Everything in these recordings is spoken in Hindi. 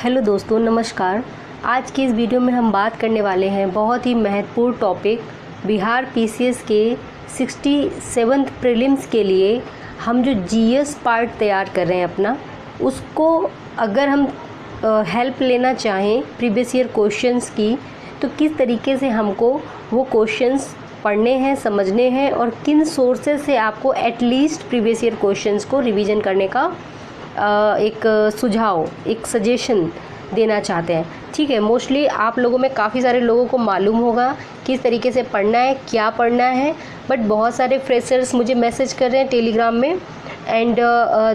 हेलो दोस्तों, नमस्कार। आज की इस वीडियो में हम बात करने वाले हैं बहुत ही महत्वपूर्ण टॉपिक बिहार पीसीएस के 67th प्रीलिम्स के लिए हम जो जीएस पार्ट तैयार कर रहे हैं अपना, उसको अगर हम हेल्प लेना चाहें प्रीवियस ईयर क्वेश्चंस की, तो किस तरीके से हमको वो क्वेश्चंस पढ़ने हैं, समझने हैं और किन सोर्सेज से आपको एटलीस्ट प्रीवियस ईयर क्वेश्चंस को रिवीजन करने का एक सुझाव, एक सजेशन देना चाहते हैं। ठीक है, मोस्टली आप लोगों में काफ़ी सारे लोगों को मालूम होगा किस तरीके से पढ़ना है, क्या पढ़ना है, बट बहुत सारे फ्रेशर्स मुझे मैसेज कर रहे हैं टेलीग्राम में and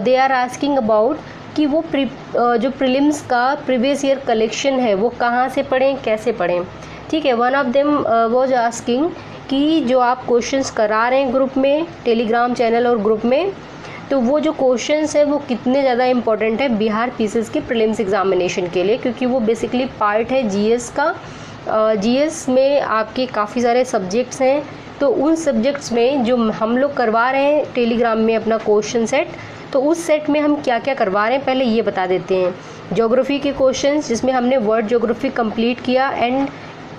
they are asking about कि वो जो प्रीलिम्स का प्रीवियस ईयर कलेक्शन है वो कहाँ से पढ़ें, कैसे पढ़ें। ठीक है, one of them was asking कि जो आप क्वेश्चंस करा रहे हैं ग्रुप में, टेलीग्राम चैनल और ग्रुप में, तो वो जो क्वेश्चंस है वो कितने ज़्यादा इम्पोर्टेंट है बिहार पीसीएस के प्रीलिम्स एग्जामिनेशन के लिए, क्योंकि वो बेसिकली पार्ट है जीएस का। जीएस में आपके काफ़ी सारे सब्जेक्ट्स हैं, तो उन सब्जेक्ट्स में जो हम लोग करवा रहे हैं टेलीग्राम में अपना क्वेश्चन सेट, तो उस सेट में हम क्या क्या करवा रहे हैं पहले ये बता देते हैं। ज्योग्राफी के क्वेश्चंस, जिसमें हमने वर्ल्ड ज्योग्राफी कंप्लीट किया एंड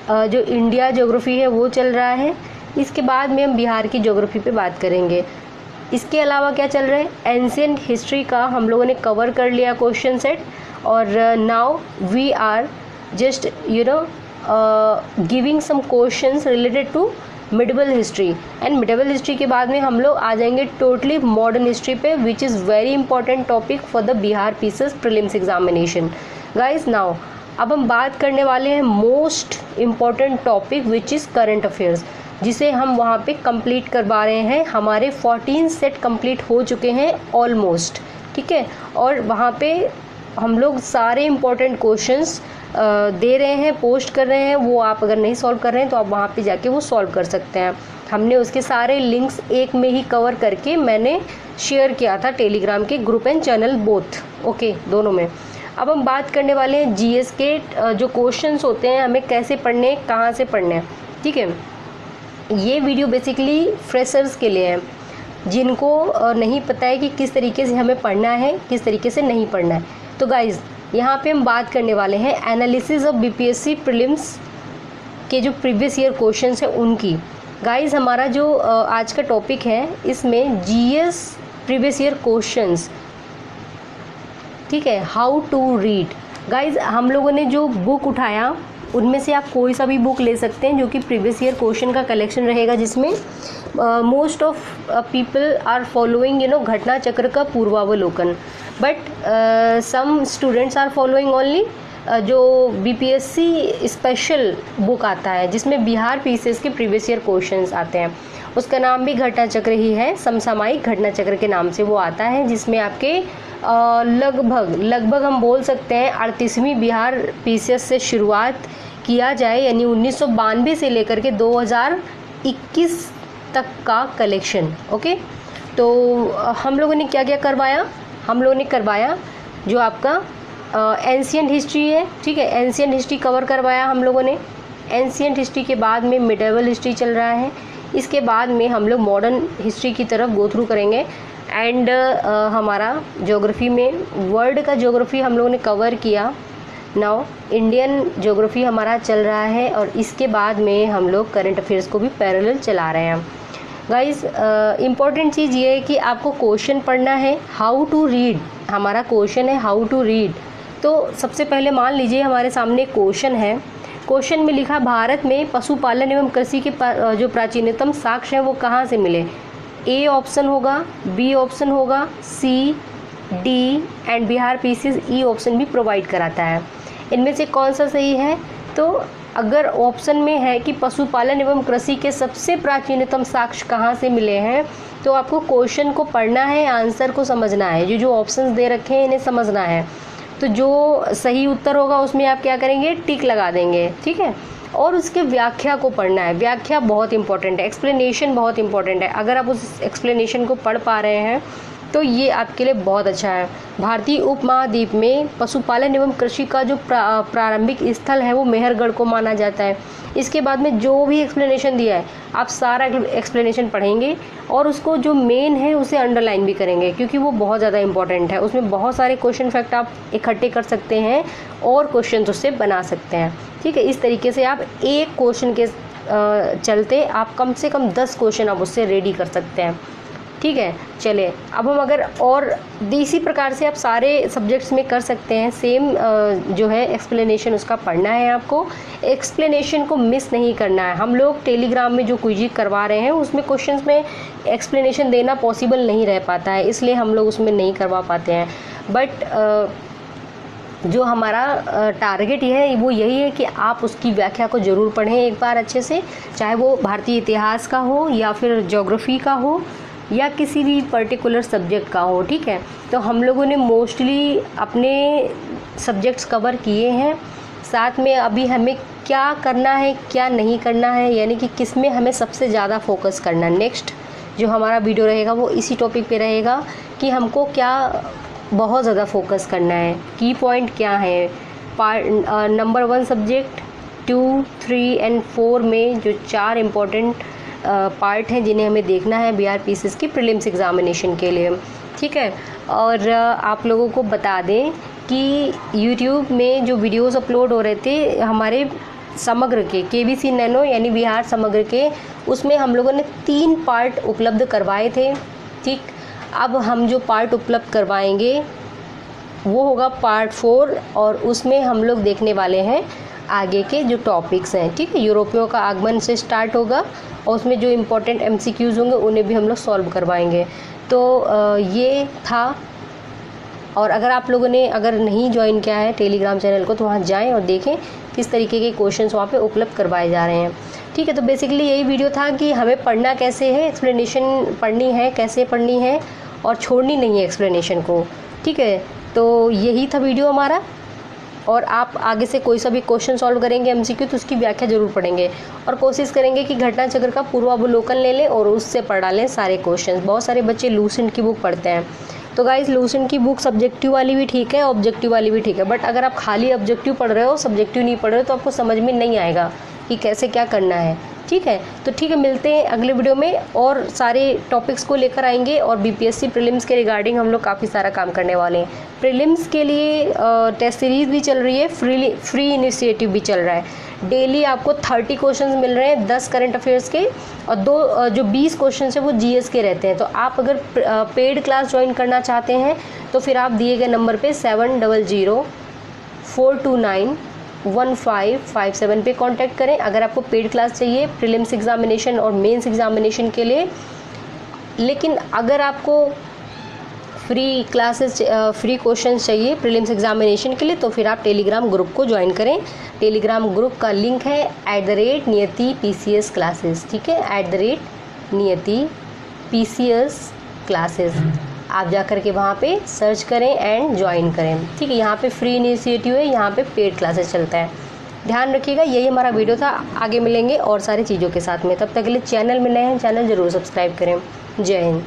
जो इंडिया ज्योग्राफी है वो चल रहा है। इसके बाद में हम बिहार की ज्योग्राफी पे बात करेंगे। इसके अलावा क्या चल रहा है, एंशिएंट हिस्ट्री का हम लोगों ने कवर कर लिया क्वेश्चन सेट, और now we are just giving some questions related to medieval history. And medieval history के बाद में हम लोग आ जाएंगे टोटली मॉडर्न हिस्ट्री पे, which is very important topic for the Bihar PCS prelims examination. Guys, now अब हम बात करने वाले हैं most important topic which is current affairs, जिसे हम वहाँ पे कंप्लीट करवा रहे हैं। हमारे 14 सेट कंप्लीट हो चुके हैं ऑलमोस्ट। ठीक है, और वहाँ पे हम लोग सारे इम्पोर्टेंट क्वेश्चंस दे रहे हैं, पोस्ट कर रहे हैं। वो आप अगर नहीं सॉल्व कर रहे हैं तो आप वहाँ पे जाके वो सॉल्व कर सकते हैं। हमने उसके सारे लिंक्स एक में ही कवर करके मैंने शेयर किया था टेलीग्राम के group and channel both, okay, दोनों में। अब हम बात करने वाले हैं जीएस के जो क्वेश्चंस होते हैं, हमें कैसे पढ़ने, कहाँ से पढ़ने हैं। ठीक है, ये वीडियो बेसिकली फ्रेशर्स के लिए है, जिनको नहीं पता है कि किस तरीके से हमें पढ़ना है, किस तरीके से नहीं पढ़ना है। तो गाइज़, यहाँ पे हम बात करने वाले हैं एनालिसिस ऑफ बीपीएससी प्रीलिम्स के जो प्रीवियस ईयर क्वेश्चंस हैं उनकी। गाइज़, हमारा जो आज का टॉपिक है, इसमें जीएस प्रीवियस ईयर क्वेश्चंस, ठीक है, हाउ टू रीड। गाइज़, हम लोगों ने जो बुक उठाया उनमें से आप कोई सा भी बुक ले सकते हैं जो कि प्रीवियस ईयर क्वेश्चन का कलेक्शन रहेगा, जिसमें most of people are following Ghatna Chakra का पूर्वावलोकन, but some students are following only जो बीपीएससी स्पेशल बुक आता है, जिसमें बिहार पीसीएस के प्रीवियस ईयर क्वेश्चंस आते हैं। उसका नाम भी घटना चक्र ही है, समसामयिक घटना चक्र के नाम से वो आता है, जिसमें आपके लगभग हम बोल सकते हैं 38वीं बिहार पीसीएस से शुरुआत किया जाए, यानी 1992 से लेकर के 2021 तक का कलेक्शन। ओके, तो हम लोगों ने क्या क्या करवाया, हम लोगों ने करवाया जो आपका एंशिएंट हिस्ट्री है। ठीक है, एंशिएंट हिस्ट्री कवर करवाया हम लोगों ने। एंशिएंट हिस्ट्री के बाद में मिडिवल हिस्ट्री चल रहा है। इसके बाद में हम लोग मॉडर्न हिस्ट्री की तरफ गो थ्रू करेंगे एंड हमारा ज्योग्राफी में वर्ल्ड का ज्योग्राफी हम लोगों ने कवर किया। नाउ इंडियन ज्योग्राफी हमारा चल रहा है, और इसके बाद में हम लोग करंट अफेयर्स को भी पैरेलल चला रहे हैं। गाइस, इम्पॉर्टेंट चीज़ ये है कि आपको क्वेश्चन पढ़ना है, हाउ टू रीड। हमारा क्वेश्चन है हाउ टू रीड। तो सबसे पहले मान लीजिए हमारे सामने क्वेश्चन है। क्वेश्चन में लिखा, भारत में पशुपालन एवं कृषि के जो प्राचीनतम साक्ष्य हैं वो कहाँ से मिले। ए ऑप्शन होगा, बी ऑप्शन होगा, C, D and Bihar PCS E option भी प्रोवाइड कराता है। इनमें से कौन सा सही है? तो अगर ऑप्शन में है कि पशुपालन एवं कृषि के सबसे प्राचीनतम साक्ष्य कहाँ से मिले हैं, तो आपको क्वेश्चन को पढ़ना है, आंसर को समझना है। जो ऑप्शंस दे रखे हैं इन्हें समझना है। तो जो सही उत्तर होगा उसमें आप क्या करेंगे, टिक लगा देंगे। ठीक है, और उसके व्याख्या को पढ़ना है। व्याख्या बहुत इंपॉर्टेंट है, एक्सप्लेनेशन बहुत इंपॉर्टेंट है। अगर आप उस एक्सप्लेनेशन को पढ़ पा रहे हैं तो ये आपके लिए बहुत अच्छा है। भारतीय उपमहाद्वीप में पशुपालन एवं कृषि का जो प्रारंभिक स्थल है वो मेहरगढ़ को माना जाता है। इसके बाद में जो भी एक्सप्लेनेशन दिया है आप सारा एक्सप्लेनेशन पढ़ेंगे और उसको जो मेन है उसे अंडरलाइन भी करेंगे, क्योंकि वो बहुत ज़्यादा इंपॉर्टेंट है। उसमें बहुत सारे क्वेश्चन फैक्ट आप इकट्ठे कर सकते हैं और क्वेश्चन उससे बना सकते हैं। ठीक है, इस तरीके से आप एक क्वेश्चन के चलते आप कम से कम 10 क्वेश्चन आप उससे रेडी कर सकते हैं। ठीक है, चलिए अब हम अगर और इसी प्रकार से आप सारे सब्जेक्ट्स में कर सकते हैं। सेम जो है एक्सप्लेनेशन उसका पढ़ना है आपको, एक्सप्लेनेशन को मिस नहीं करना है। हम लोग टेलीग्राम में जो क्विज करवा रहे हैं उसमें क्वेश्चंस में एक्सप्लेनेशन देना पॉसिबल नहीं रह पाता है, इसलिए हम लोग उसमें नहीं करवा पाते हैं। बट जो हमारा टारगेट है वो यही है कि आप उसकी व्याख्या को ज़रूर पढ़ें एक बार अच्छे से, चाहे वो भारतीय इतिहास का हो या फिर ज्योग्राफी का हो या किसी भी पर्टिकुलर सब्जेक्ट का हो। ठीक है, तो हम लोगों ने मोस्टली अपने सब्जेक्ट्स कवर किए हैं। साथ में अभी हमें क्या करना है क्या नहीं करना है, यानी कि किस में हमें सबसे ज़्यादा फोकस करना है। नेक्स्ट जो हमारा वीडियो रहेगा वो इसी टॉपिक पे रहेगा कि हमको क्या बहुत ज़्यादा फोकस करना है, की पॉइंट क्या है। नंबर 1 सब्जेक्ट 2, 3 एंड 4 में जो 4 इम्पोर्टेंट पार्ट हैं जिन्हें हमें देखना है BRPCS की प्रीलिम्स एग्जामिनेशन के लिए। ठीक है, और आप लोगों को बता दें कि YouTube में जो वीडियोस अपलोड हो रहे थे हमारे समग्र के KBC नैनो यानी बिहार समग्र के, उसमें हम लोगों ने 3 पार्ट उपलब्ध करवाए थे। ठीक, अब हम जो पार्ट उपलब्ध करवाएंगे वो होगा पार्ट 4 और उसमें हम लोग देखने वाले हैं आगे के जो टॉपिक्स हैं। ठीक है, यूरोपियों का आगमन से स्टार्ट होगा और उसमें जो इम्पोर्टेंट MCQs होंगे उन्हें भी हम लोग सॉल्व करवाएंगे। तो ये था। और अगर आप लोगों ने अगर नहीं ज्वाइन किया है टेलीग्राम चैनल को तो वहाँ जाएं और देखें किस तरीके के क्वेश्चंस वहाँ पे उपलब्ध करवाए जा रहे हैं। ठीक है, तो बेसिकली यही वीडियो था कि हमें पढ़ना कैसे है, एक्सप्लेनेशन पढ़नी है कैसे पढ़नी है और छोड़नी नहीं है एक्सप्लेनेशन को। ठीक है, तो यही था वीडियो हमारा। और आप आगे से कोई सा भी क्वेश्चन सॉल्व करेंगे MCQ तो उसकी व्याख्या जरूर पढ़ेंगे और कोशिश करेंगे कि घटना चक्र का पूर्वावलोकन ले लें और उससे पढ़ डालें सारे क्वेश्चन। बहुत सारे बच्चे लूसेंट की बुक पढ़ते हैं, तो गाइस लूसेंट की बुक सब्जेक्टिव वाली भी ठीक है, ऑब्जेक्टिव वाली भी ठीक है, बट अगर आप खाली ऑब्जेक्टिव पढ़ रहे हो सब्जेक्टिव नहीं पढ़ रहे हो तो आपको समझ में नहीं आएगा कि कैसे क्या करना है। ठीक है, तो ठीक है, मिलते हैं अगले वीडियो में और सारे टॉपिक्स को लेकर आएंगे। और BPSC प्रीलिम्स के रिगार्डिंग हम लोग काफ़ी सारा काम करने वाले हैं। प्रीलिम्स के लिए टेस्ट सीरीज़ भी चल रही है, फ्री इनिशिएटिव भी चल रहा है। डेली आपको 30 क्वेश्चंस मिल रहे हैं 10 करंट अफेयर्स के और जो 20 क्वेश्चन है वो GS के रहते हैं। तो आप अगर पेड क्लास ज्वाइन करना चाहते हैं तो फिर आप दिए गए नंबर पे 7004291557 पे कांटेक्ट करें अगर आपको पेड क्लास चाहिए प्रीलिम्स एग्जामिनेशन और मेंस एग्जामिनेशन के लिए। लेकिन अगर आपको फ्री क्लासेस फ्री क्वेश्चंस चाहिए प्रीलिम्स एग्जामिनेशन के लिए तो फिर आप टेलीग्राम ग्रुप को ज्वाइन करें। टेलीग्राम ग्रुप का लिंक है @नियति PCS क्लासेस। ठीक है, @नियति PCS क्लासेस। आप जा कर के वहाँ पे सर्च करें एंड ज्वाइन करें। ठीक है, यहाँ पे फ्री इनिशिएटिव है, यहाँ पे पेड क्लासेस चलता है। ध्यान रखिएगा। यही हमारा वीडियो था, आगे मिलेंगे और सारी चीज़ों के साथ में। तब तक के लिए चैनल में नए हैं चैनल ज़रूर सब्सक्राइब करें। जय हिंद।